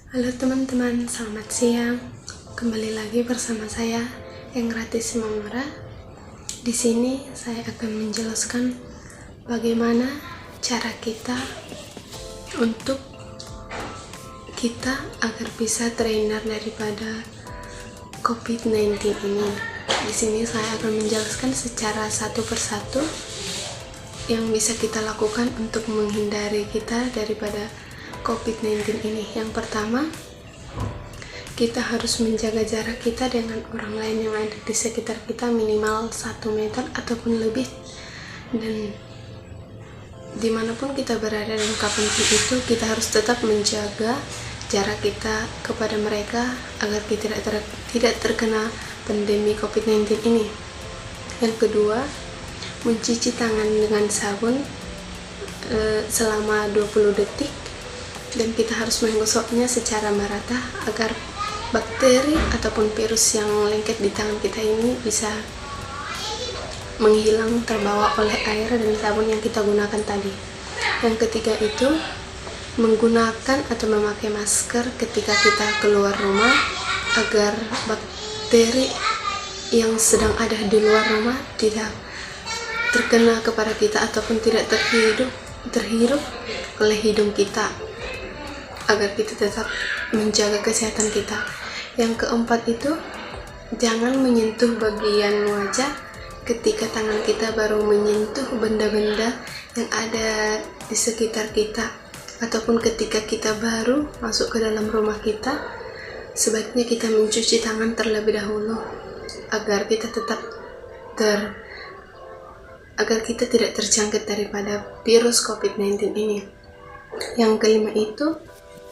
Halo teman-teman, selamat siang. Kembali lagi bersama saya, Engrati Simamora. Di sini saya akan menjelaskan bagaimana cara kita untuk kita agar bisa terhindar daripada COVID-19 ini. Di sini saya akan menjelaskan secara satu persatu yang bisa kita lakukan untuk menghindari kita daripada COVID-19 ini. Yang pertama, kita harus menjaga jarak kita dengan orang lain yang ada di sekitar kita minimal 1 meter ataupun lebih, dan dimanapun kita berada dan kapanpun itu kita harus tetap menjaga jarak kita kepada mereka agar kita tidak terkena pandemi COVID-19 ini. Yang kedua, mencuci tangan dengan sabun selama 20 detik, dan kita harus menggosoknya secara merata agar bakteri ataupun virus yang lengket di tangan kita ini bisa menghilang terbawa oleh air dan sabun yang kita gunakan tadi. Yang ketiga itu menggunakan atau memakai masker ketika kita keluar rumah agar bakteri yang sedang ada di luar rumah tidak terkena kepada kita ataupun tidak terhirup oleh hidung kita, agar kita tetap menjaga kesehatan kita. Yang keempat itu jangan menyentuh bagian wajah ketika tangan kita baru menyentuh benda-benda yang ada di sekitar kita, ataupun ketika kita baru masuk ke dalam rumah kita, sebaiknya kita mencuci tangan terlebih dahulu agar kita tidak terjangkit daripada virus COVID-19 ini. Yang kelima itu,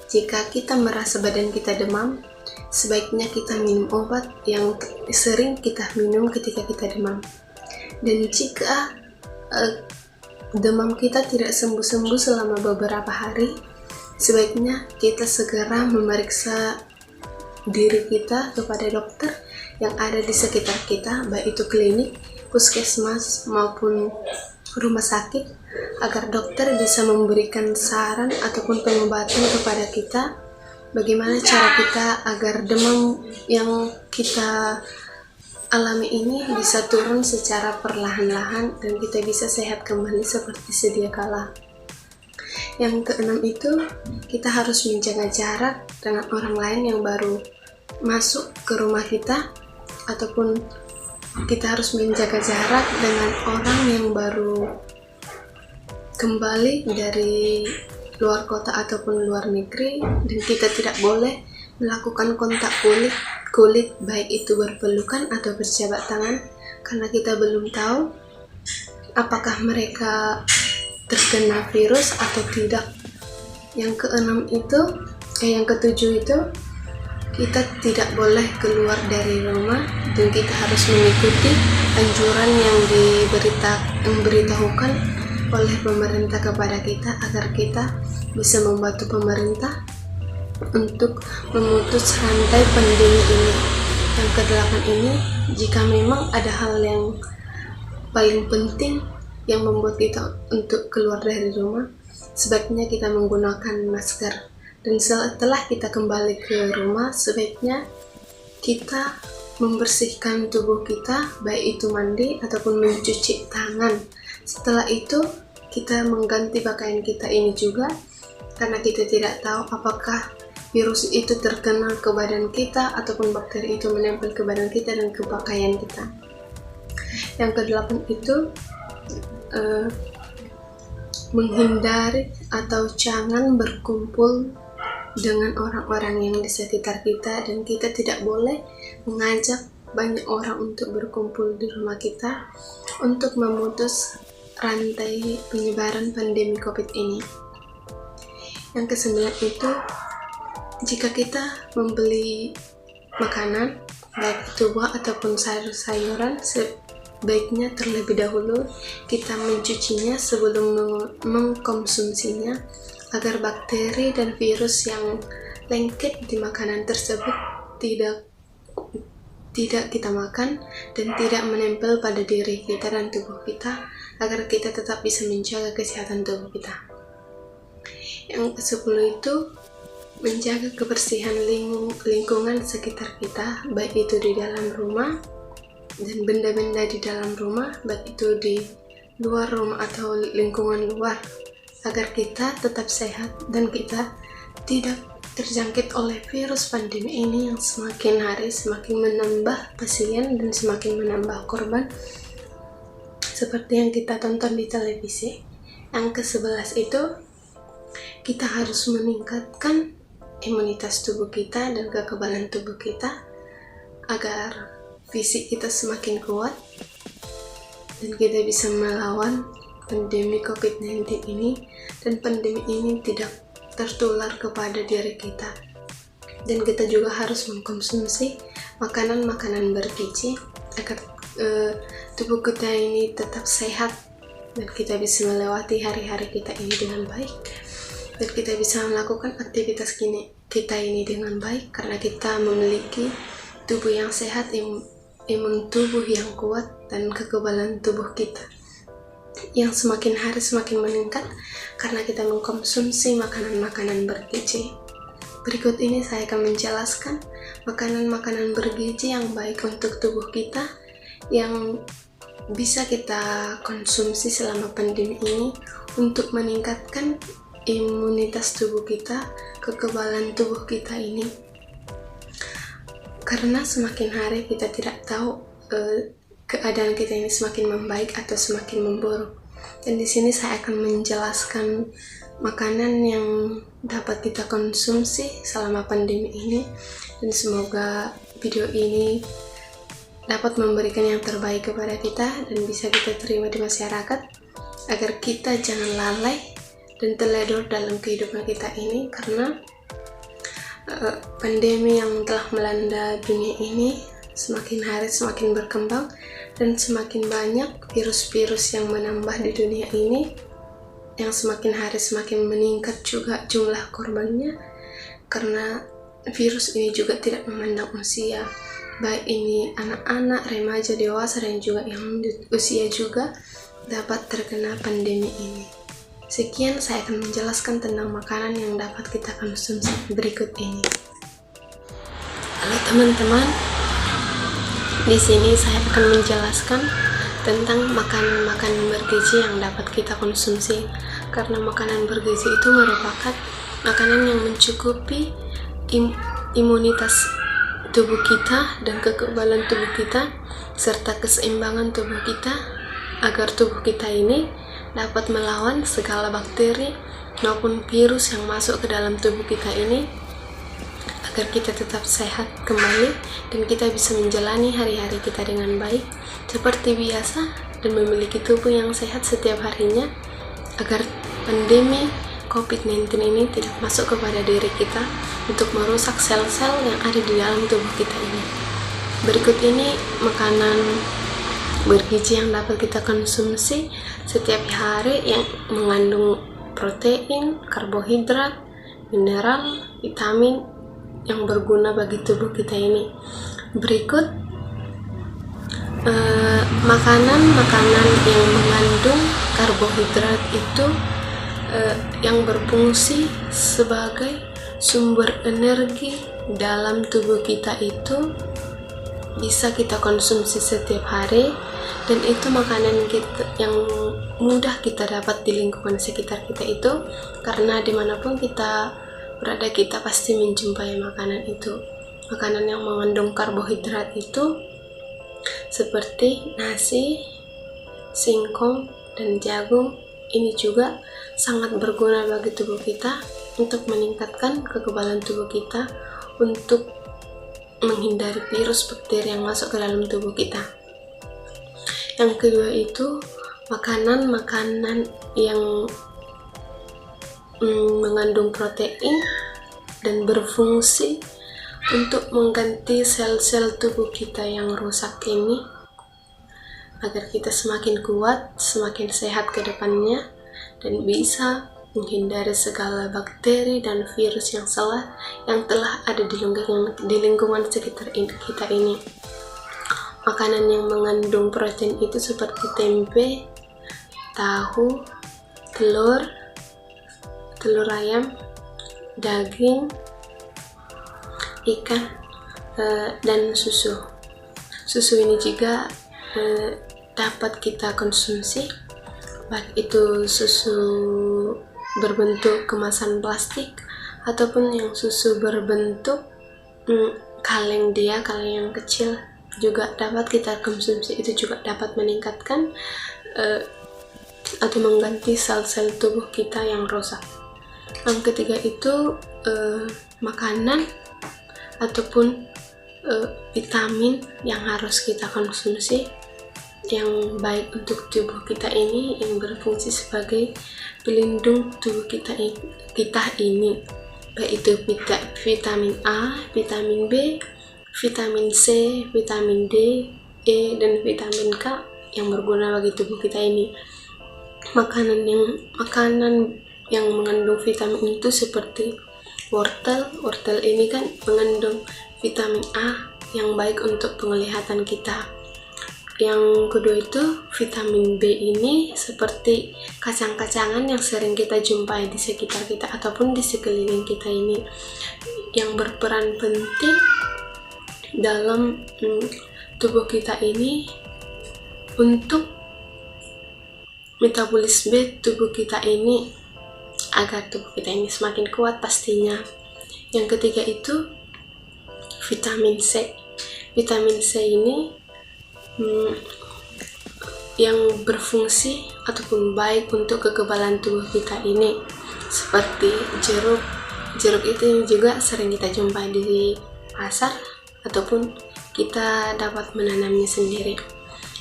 jika kita merasa badan kita demam, sebaiknya kita minum obat yang sering kita minum ketika kita demam. Dan jika demam kita tidak sembuh-sembuh selama beberapa hari, sebaiknya kita segera memeriksa diri kita kepada dokter yang ada di sekitar kita, baik itu klinik, puskesmas maupun rumah sakit, agar dokter bisa memberikan saran ataupun pengobatan kepada kita bagaimana cara kita agar demam yang kita alami ini bisa turun secara perlahan-lahan dan kita bisa sehat kembali seperti sedia kala. Yang keenam itu, kita harus menjaga jarak dengan orang lain yang baru masuk ke rumah kita, ataupun kita harus menjaga jarak dengan orang yang baru kembali dari luar kota ataupun luar negeri, dan kita tidak boleh melakukan kontak kulit baik itu berpelukan atau berjabat tangan, karena kita belum tahu apakah mereka terkena virus atau tidak. Yang ketujuh itu kita tidak boleh keluar dari rumah, dan kita harus mengikuti anjuran yang diberitahukan oleh pemerintah kepada kita agar kita bisa membantu pemerintah untuk memutus rantai pandemi ini. Yang kedelapan ini, jika memang ada hal yang paling penting yang membuat kita untuk keluar dari rumah, sebaiknya kita menggunakan masker. Dan setelah kita kembali ke rumah, sebaiknya kita membersihkan tubuh kita, baik itu mandi ataupun mencuci tangan. Setelah itu kita mengganti pakaian kita ini juga, karena kita tidak tahu apakah virus itu terkena ke badan kita ataupun bakteri itu menempel ke badan kita dan ke pakaian kita. Yang kedelapan itu menghindari atau jangan berkumpul dengan orang-orang yang di sekitar kita, dan kita tidak boleh mengajak banyak orang untuk berkumpul di rumah kita untuk memutus rantai penyebaran pandemi COVID ini. Yang kesembilan itu, jika kita membeli makanan baik itu buah ataupun sayur-sayuran, sebaiknya terlebih dahulu kita mencucinya sebelum mengkonsumsinya, agar bakteri dan virus yang lengket di makanan tersebut tidak kita makan dan tidak menempel pada diri kita dan tubuh kita, agar kita tetap bisa menjaga kesehatan tubuh kita. Yang ke-10 itu menjaga kebersihan lingkungan sekitar kita, baik itu di dalam rumah dan benda-benda di dalam rumah, baik itu di luar rumah atau lingkungan luar, agar kita tetap sehat dan kita tidak terjangkit oleh virus pandemi ini yang semakin hari semakin menambah pasien dan semakin menambah korban, seperti yang kita tonton di televisi. Yang ke-11 itu, kita harus meningkatkan imunitas tubuh kita dan kekebalan tubuh kita agar fisik kita semakin kuat dan kita bisa melawan pandemi COVID-19 ini, dan pandemi ini tidak tertular kepada diri kita. Dan kita juga harus mengkonsumsi makanan-makanan bergizi agar tubuh kita ini tetap sehat dan kita bisa melewati hari-hari kita ini dengan baik, dan kita bisa melakukan aktivitas kita ini dengan baik karena kita memiliki tubuh yang sehat, imun tubuh yang kuat, dan kekebalan tubuh kita yang semakin hari semakin meningkat karena kita mengkonsumsi makanan-makanan bergizi. Berikut ini saya akan menjelaskan makanan-makanan bergizi yang baik untuk tubuh kita yang bisa kita konsumsi selama pandemi ini untuk meningkatkan imunitas tubuh kita, kekebalan tubuh kita ini. Karena semakin hari kita tidak tahu keadaan kita ini semakin membaik atau semakin memburuk. Dan di sini saya akan menjelaskan makanan yang dapat kita konsumsi selama pandemi ini, dan semoga video ini dapat memberikan yang terbaik kepada kita dan bisa kita terima di masyarakat agar kita jangan lalai dan teledor dalam kehidupan kita ini, karena pandemi yang telah melanda dunia ini semakin hari semakin berkembang dan semakin banyak virus-virus yang menambah di dunia ini, yang semakin hari semakin meningkat juga jumlah korbannya, karena virus ini juga tidak memandang usia, baik ini anak-anak, remaja, dewasa, dan juga yang usia juga dapat terkena pandemi ini. Sekian saya akan menjelaskan tentang makanan yang dapat kita konsumsi berikut ini. Halo teman-teman, di sini saya akan menjelaskan tentang makanan-makanan bergizi yang dapat kita konsumsi, karena makanan bergizi itu merupakan makanan yang mencukupi imunitas tubuh kita dan kekebalan tubuh kita serta keseimbangan tubuh kita agar tubuh kita ini dapat melawan segala bakteri maupun virus yang masuk ke dalam tubuh kita ini, agar kita tetap sehat kembali dan kita bisa menjalani hari-hari kita dengan baik seperti biasa dan memiliki tubuh yang sehat setiap harinya, agar pandemi COVID-19 ini tidak masuk kepada diri kita untuk merusak sel-sel yang ada di dalam tubuh kita ini. Berikut ini makanan bergizi yang dapat kita konsumsi setiap hari yang mengandung protein, karbohidrat, mineral, vitamin yang berguna bagi tubuh kita ini. Berikut makanan-makanan yang mengandung karbohidrat itu yang berfungsi sebagai sumber energi dalam tubuh kita itu bisa kita konsumsi setiap hari, dan itu makanan kita yang mudah kita dapat di lingkungan sekitar kita itu, karena dimanapun kita berada kita pasti menjumpai makanan itu. Makanan yang mengandung karbohidrat itu seperti nasi, singkong, dan jagung. Ini juga sangat berguna bagi tubuh kita untuk meningkatkan kekebalan tubuh kita untuk menghindari virus bakteri yang masuk ke dalam tubuh kita. Yang kedua itu makanan-makanan yang mengandung protein dan berfungsi untuk mengganti sel-sel tubuh kita yang rusak ini, agar kita semakin kuat, semakin sehat ke depannya, dan bisa menghindari segala bakteri dan virus yang telah ada di lingkungan sekitar kita ini. Makanan yang mengandung protein itu seperti tempe, tahu, telur ayam, daging, ikan, dan susu. Susu ini juga dapat kita konsumsi, baik itu susu berbentuk kemasan plastik ataupun yang susu berbentuk kaleng yang kecil juga dapat kita konsumsi. Itu juga dapat meningkatkan atau mengganti sel-sel tubuh kita yang rusak. Yang ketiga itu makanan ataupun vitamin yang harus kita konsumsi yang baik untuk tubuh kita ini, yang berfungsi sebagai pelindung tubuh kita ini, baik itu vitamin A, vitamin B, vitamin C, vitamin D, E, dan vitamin K yang berguna bagi tubuh kita ini. Makanan yang mengandung vitamin itu seperti wortel ini kan mengandung vitamin A yang baik untuk penglihatan kita. Yang kedua itu vitamin B ini seperti kacang-kacangan yang sering kita jumpai di sekitar kita ataupun di sekeliling kita ini, yang berperan penting dalam tubuh kita ini untuk metabolisme tubuh kita ini, agar tubuh kita ini semakin kuat pastinya. Yang ketiga itu vitamin C. Vitamin C ini yang berfungsi ataupun baik untuk kekebalan tubuh kita ini, seperti jeruk itu juga sering kita jumpai di pasar ataupun kita dapat menanamnya sendiri.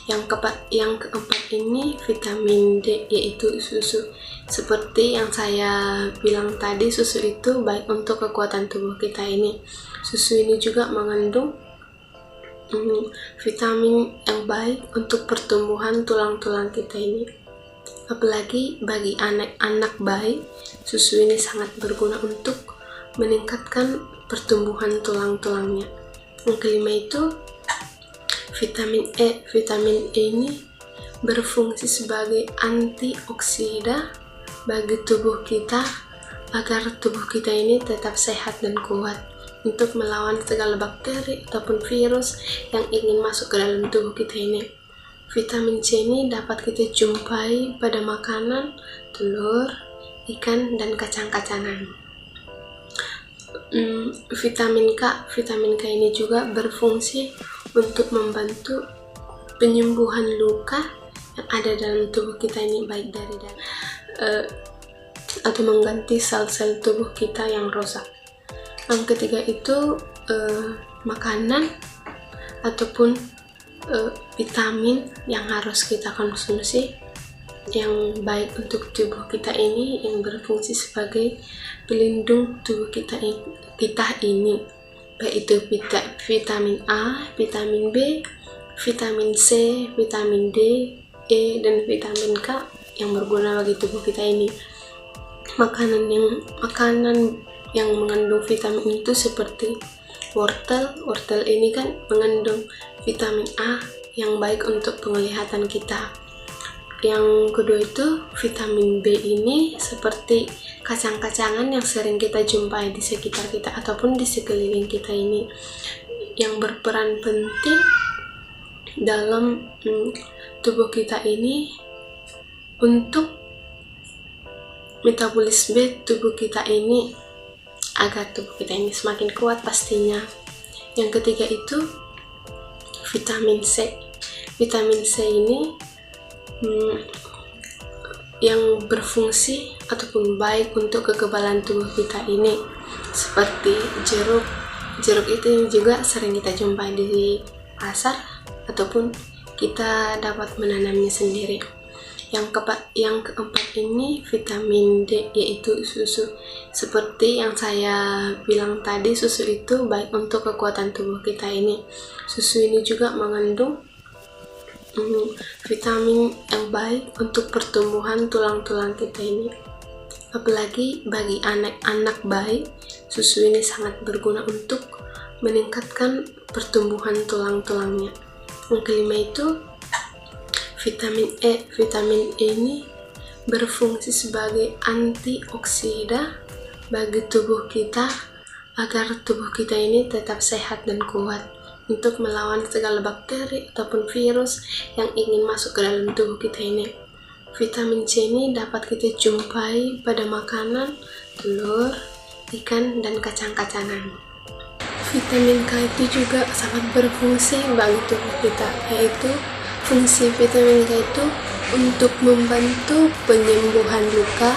Yang keempat ini vitamin D, yaitu susu. Seperti yang saya bilang tadi, susu itu baik untuk kekuatan tubuh kita ini. Susu ini juga mengandung vitamin yang baik untuk pertumbuhan tulang-tulang kita ini. Apalagi bagi anak-anak bayi, susu ini sangat berguna untuk meningkatkan pertumbuhan tulang-tulangnya. Yang kelima itu vitamin E. Vitamin E ini berfungsi sebagai antioksida bagi tubuh kita, agar tubuh kita ini tetap sehat dan kuat untuk melawan segala bakteri ataupun virus yang ingin masuk ke dalam tubuh kita ini. Vitamin C ini dapat kita jumpai pada makanan, telur, ikan, dan kacang-kacangan. Vitamin K ini juga berfungsi untuk membantu penyembuhan luka yang ada dalam tubuh kita ini, baik dari atau mengganti sel-sel tubuh kita yang rusak. Yang ketiga itu makanan ataupun vitamin yang harus kita konsumsi yang baik untuk tubuh kita ini, yang berfungsi sebagai pelindung tubuh kita ini, baik itu vitamin A, vitamin B, vitamin C, vitamin D, E, dan vitamin K yang berguna bagi tubuh kita ini. Makanan yang mengandung vitamin itu seperti wortel ini kan mengandung vitamin A yang baik untuk penglihatan kita. Yang kedua itu vitamin B ini seperti kacang-kacangan yang sering kita jumpai di sekitar kita ataupun di sekeliling kita ini, yang berperan penting dalam tubuh kita ini untuk metabolisme tubuh kita ini, agar tubuh kita ini semakin kuat pastinya. Yang ketiga itu vitamin C. Vitamin C ini yang berfungsi ataupun baik untuk kekebalan tubuh kita ini, seperti jeruk itu juga sering kita jumpai di pasar ataupun kita dapat menanamnya sendiri. Yang keempat ini vitamin D, yaitu susu. Seperti yang saya bilang tadi, susu itu baik untuk kekuatan tubuh kita ini. Susu ini juga mengandung vitamin yang baik untuk pertumbuhan tulang-tulang kita ini. Apalagi bagi anak-anak bayi, susu ini sangat berguna untuk meningkatkan pertumbuhan tulang-tulangnya. Yang kelima itu vitamin E. Vitamin E ini berfungsi sebagai antioksida bagi tubuh kita, agar tubuh kita ini tetap sehat dan kuat untuk melawan segala bakteri ataupun virus yang ingin masuk ke dalam tubuh kita ini. Vitamin C ini dapat kita jumpai pada makanan, telur, ikan, dan kacang-kacangan. Vitamin K itu juga sangat berfungsi bagi tubuh kita, yaitu fungsi vitamin K itu untuk membantu penyembuhan luka,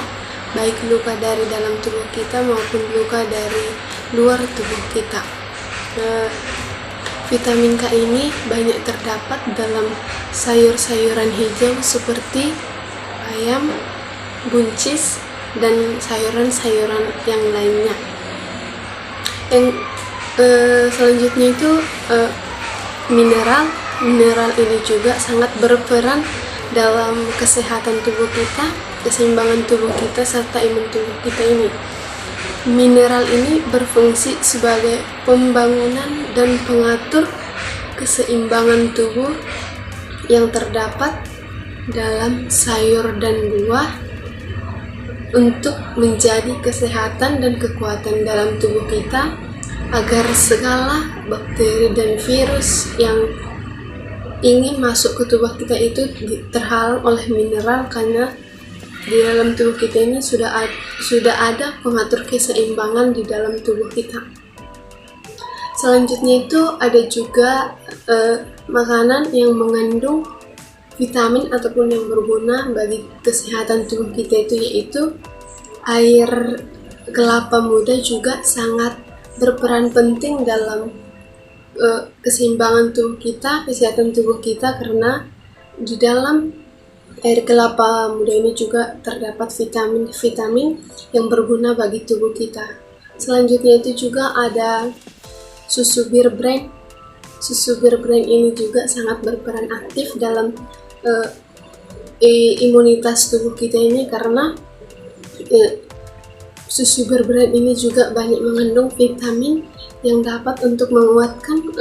baik luka dari dalam tubuh kita maupun luka dari luar tubuh kita. Vitamin K ini banyak terdapat dalam sayur-sayuran hijau seperti bayam, buncis, dan sayuran-sayuran yang lainnya. Yang selanjutnya itu mineral ini juga sangat berperan dalam kesehatan tubuh kita, keseimbangan tubuh kita, serta imun tubuh kita ini. Mineral ini berfungsi sebagai pembangunan dan pengatur keseimbangan tubuh yang terdapat dalam sayur dan buah untuk menjadi kesehatan dan kekuatan dalam tubuh kita, agar segala bakteri dan virus yang ingin masuk ke tubuh kita itu terhalang oleh mineral, karena di dalam tubuh kita ini sudah ada pengatur keseimbangan di dalam tubuh kita. Selanjutnya itu ada juga makanan yang mengandung vitamin ataupun yang berguna bagi kesehatan tubuh kita itu, yaitu air kelapa muda juga sangat berperan penting dalam keseimbangan tubuh kita, kesehatan tubuh kita, karena di dalam air kelapa muda ini juga terdapat vitamin-vitamin yang berguna bagi tubuh kita. Selanjutnya itu juga ada susu bir brand. Susu bir brand ini juga sangat berperan aktif dalam imunitas tubuh kita ini, karena susu bir brand ini juga banyak mengandung vitamin yang dapat untuk menguatkan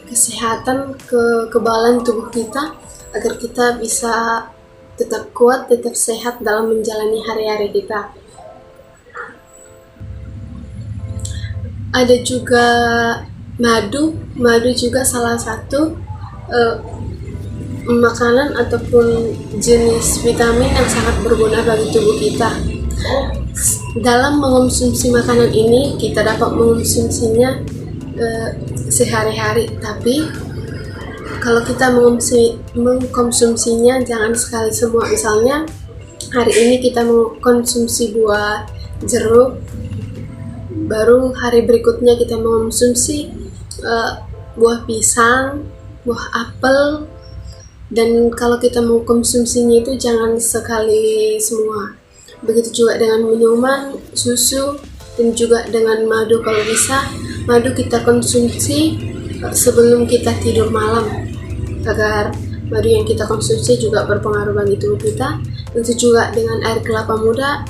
kesehatan kekebalan tubuh kita, agar kita bisa tetap kuat, tetap sehat dalam menjalani hari-hari kita. Ada juga madu juga salah satu makanan ataupun jenis vitamin yang sangat berguna bagi tubuh kita. Dalam mengonsumsi makanan ini, kita dapat mengonsumsinya sehari-hari, tapi kalau kita mengkonsumsinya jangan sekali semua. Misalnya hari ini kita mengkonsumsi buah jeruk, baru hari berikutnya kita mengkonsumsi buah pisang, buah apel, dan kalau kita mengkonsumsinya itu jangan sekali semua. Begitu juga dengan minuman, susu, dan juga dengan madu. Kalau bisa, madu kita konsumsi sebelum kita tidur malam, agar madu yang kita konsumsi juga berpengaruh bagi tubuh kita. Begitu juga dengan air kelapa muda,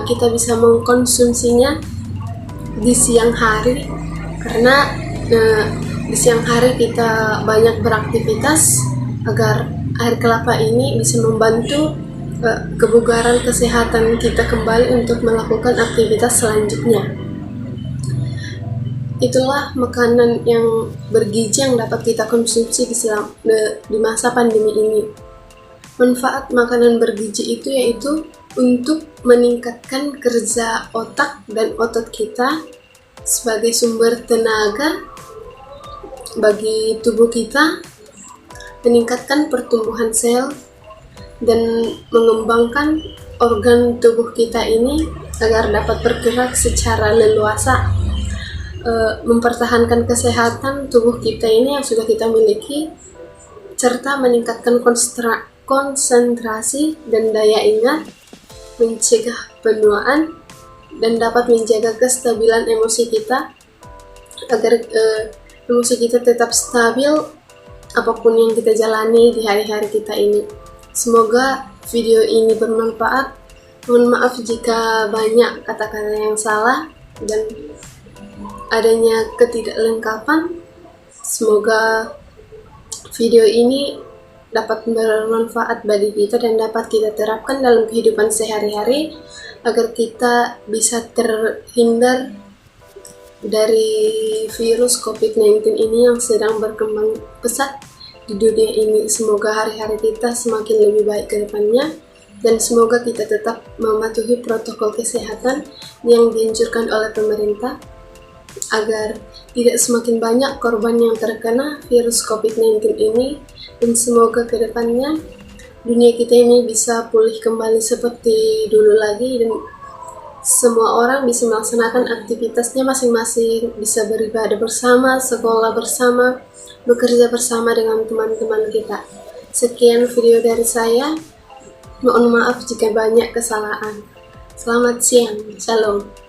kita bisa mengkonsumsinya di siang hari, karena di siang hari kita banyak beraktivitas, agar air kelapa ini bisa membantu kebugaran kesehatan kita kembali untuk melakukan aktivitas selanjutnya. Itulah makanan yang bergizi yang dapat kita konsumsi di masa pandemi ini. Manfaat makanan bergizi itu yaitu untuk meningkatkan kerja otak dan otot kita sebagai sumber tenaga bagi tubuh kita, meningkatkan pertumbuhan sel, dan mengembangkan organ tubuh kita ini agar dapat bergerak secara leluasa, mempertahankan kesehatan tubuh kita ini yang sudah kita miliki, serta meningkatkan konsentrasi dan daya ingat, mencegah penuaan, dan dapat menjaga kestabilan emosi kita agar emosi kita tetap stabil apapun yang kita jalani di hari-hari kita ini. Semoga video ini bermanfaat. Mohon maaf jika banyak kata-kata yang salah dan adanya ketidaklengkapan. Semoga video ini dapat bermanfaat bagi kita dan dapat kita terapkan dalam kehidupan sehari-hari, agar kita bisa terhindar dari virus COVID-19 ini yang sedang berkembang pesat di dunia ini. Semoga hari-hari kita semakin lebih baik ke depannya, dan semoga kita tetap mematuhi protokol kesehatan yang dianjurkan oleh pemerintah agar tidak semakin banyak korban yang terkena virus COVID-19 ini. Dan semoga ke depannya dunia kita ini bisa pulih kembali seperti dulu lagi, dan semua orang bisa melaksanakan aktivitasnya masing-masing, bisa beribadah bersama, sekolah bersama, bekerja bersama dengan teman-teman kita. Sekian video dari saya. Mohon maaf jika banyak kesalahan. Selamat siang. Shalom.